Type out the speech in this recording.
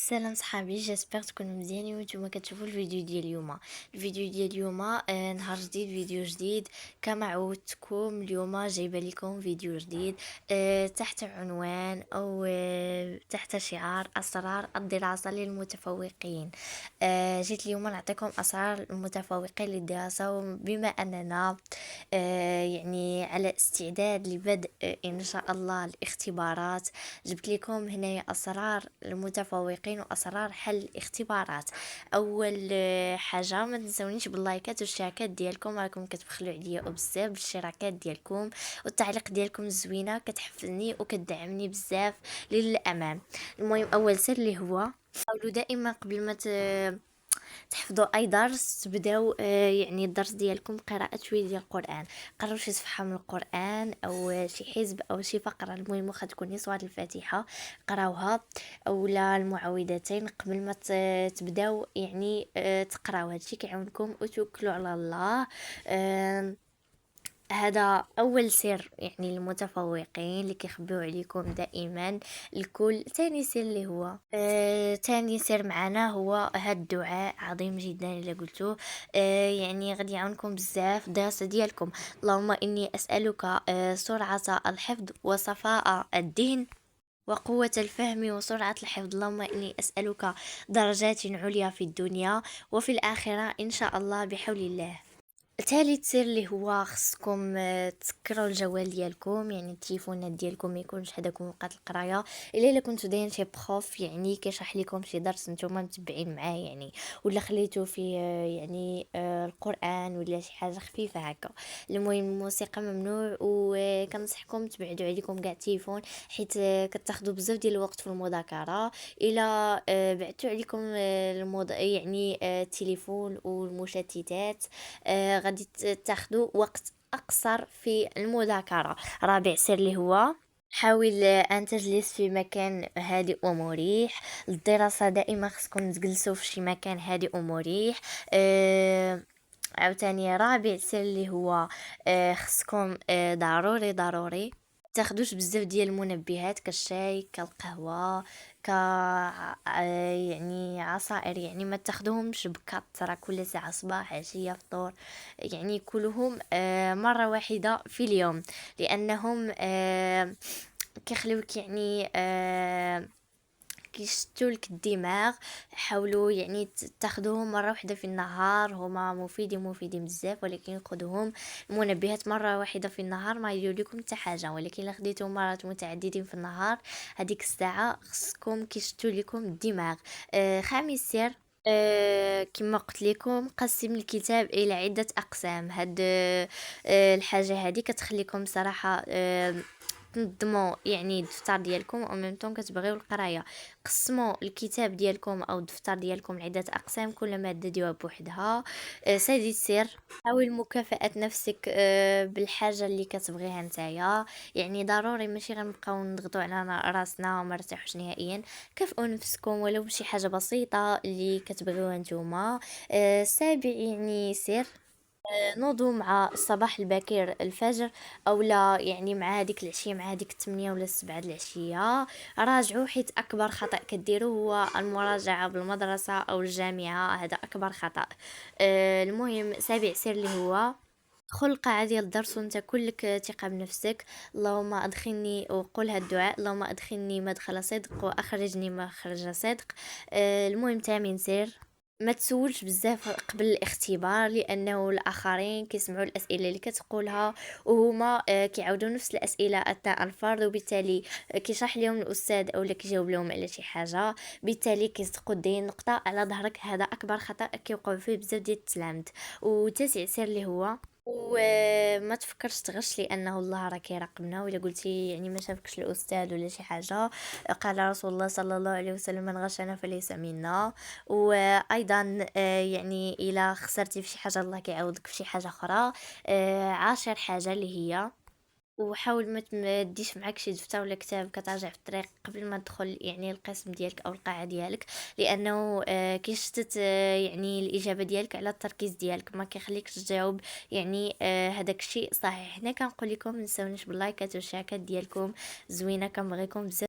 سلام صحابي، جاسبر تكونوا مزيانين وانتم كتشوفوا الفيديو ديال اليوم. نهار جديد، فيديو جديد. كما عودتكم اليوم جايبه لكم فيديو جديد تحت عنوان او تحت شعار اسرار الدراسه للمتفوقين. جيت اليوم نعطيكم اسرار المتفوقين للدراسه، بما اننا يعني على استعداد لبدء ان شاء الله الاختبارات. جبت لكم هنا اسرار المتفوقين واسرار حل الاختبارات. اول حاجه، ما تنسونيش باللايكات والاشتراكات ديالكم، راكم كتبخلوا عليا بزاف بالاشتراكات ديالكم والتعليق ديالكم الزوينه، كتحفزني وكتدعمني بزاف للامام. المهم، اول سر اللي هو حاولوا دائما قبل ما تحفظوا اي درس تبداو يعني الدرس ديالكم قراءة شوية ديال القرآن. قراو شي صفحة من القرآن او شي حزب او شي فقرة، المهم واخا تكون سورة الفاتحة قراوها، اولا المعوذتين قبل ما تبداو يعني تقراو. هادشي كيعاونكم وتوكلوا على الله. آم، هذا اول سر يعني المتفوقين اللي كيخبيو عليكم دائما الكل. تاني سر اللي هو تاني سر معنا هو هاد الدعاء عظيم جدا اللي قلتوه. يعني غادي يعاونكم بزاف الدراسة ديالكم. اللهم اني اسألك سرعة الحفظ وصفاء الذهن وقوة الفهم وسرعة الحفظ. اللهم إني أسألك درجات عليا في الدنيا وفي الآخرة إن شاء الله بحول الله. ثالث سر اللي هو خصكم تسكروا الجوال ديالكم، يعني التليفونات ديالكم ما يكونش حداكم وقت القرايه. الا كنتو دايرين شي بروف يعني كيشرح لكم شي درس نتوما متبعين معاه، يعني ولا خليتو فيه يعني القران ولا شي حاجه خفيفه هكا. المهم الموسيقى ممنوع، وكنصحكم تبعدوا عليكم كاع التليفون، حيت كتاخذوا بزاف ديال الوقت في المذاكره. الى بعدتوا عليكم يعني التليفون والمشتتات، غادي تاخدوا وقت اقصر في المذاكره. رابع سر اللي هو حاول ان تجلس في مكان هادئ ومريح. الدراسه دائما خصكم تجلسوا في شي مكان هادئ ومريح. عاوتاني رابع سر اللي هو خصكم ضروري تاخدوش بزاف ديال المنبهات كالشاي كالقهوة يعني عصائر، يعني ما تاخدوهمش بكثرة كل ساعة، صباح عشية فطور. يعني كلهم مرة واحدة في اليوم، لأنهم كيخليوك يعني كيشتوا لك الدماغ. حاولوا يعني تاخدوهم مره واحده في النهار، هما مفيدين بزاف، ولكن خذوهم منبهات مره واحده في النهار ما يديروا لكم حتى حاجه. ولكن الا خديتهم مرات متعددين في النهار، هذيك الساعه خصكم كيشتوا لكم الدماغ. خامس سر، كما قلت لكم قسم الكتاب الى عده اقسام. هاد الحاجه هذه كتخليكم صراحه تنظموا يعني الدفتر ديالكم او ميم طون كتبغيو القرايه. قسموا الكتاب ديالكم او الدفتر ديالكم لعده اقسام، كل ماده ديوها بوحدها. سادس سر، حاول مكافأة نفسك بالحاجه اللي كتبغيها نتايا. يعني ضروري ماشي غنبقاو نضغطوا على راسنا وما نرتاحوش نهائيا. كافئوا نفسكم ولو بشي حاجه بسيطه اللي كتبغيوها نتوما. السابع يعني سر، نوضوا مع الصباح الباكر الفجر، او لا يعني مع هذيك العشيه، مع هذيك 8 ولا 7 د العشيه. راجعوا، حيت اكبر خطا كديروا هو المراجعه بالمدرسه او الجامعه، هذا اكبر خطا. المهم سابع سر اللي هو دخل القاعة ديال الدرس وانت كلك ثقة بنفسك. اللهم ادخلني، وقول هاد الدعاء: اللهم ادخلني مدخل صدق واخرجني مخرج صدق. المهم تامن سر، ما تسولش بزاف قبل الاختبار، لانه الاخرين كيسمعوا الاسئله اللي كتقولها وهما كيعاودوا نفس الاسئله اثناء الفرض، وبالتالي كيشرح لهم الاستاذ او كيجاوب لهم على شي حاجه، بالتالي كيصدقوا دين نقطه على ظهرك. هذا اكبر خطا كيوقعوا فيه بزاف ديال التلاميذ. وتاسع سر اللي هو وما تفكرش تغش، لانه الله راه كيراقبنا. ولا قلتي يعني ما شافكش الاستاذ ولا شي حاجه، قال رسول الله صلى الله عليه وسلم: من غشنا فليس منا. وايضا يعني الى خسرتي في شي حاجه الله كيعوضك في شي حاجه اخرى. عاشر حاجه اللي هي، وحاول ما تديش معاك شي دفتر ولا كتاب كتراجع في الطريق قبل ما تدخل يعني القسم ديالك او القاعه ديالك، لانه كيشتت يعني الاجابه ديالك على التركيز ديالك، ما كيخليكش تجاوب يعني هذاك الشيء صحيح. هنا كنقول لكم ما تنساونيش باللايكات والشيرات ديالكم زوينه، كنبغيكم بزاف.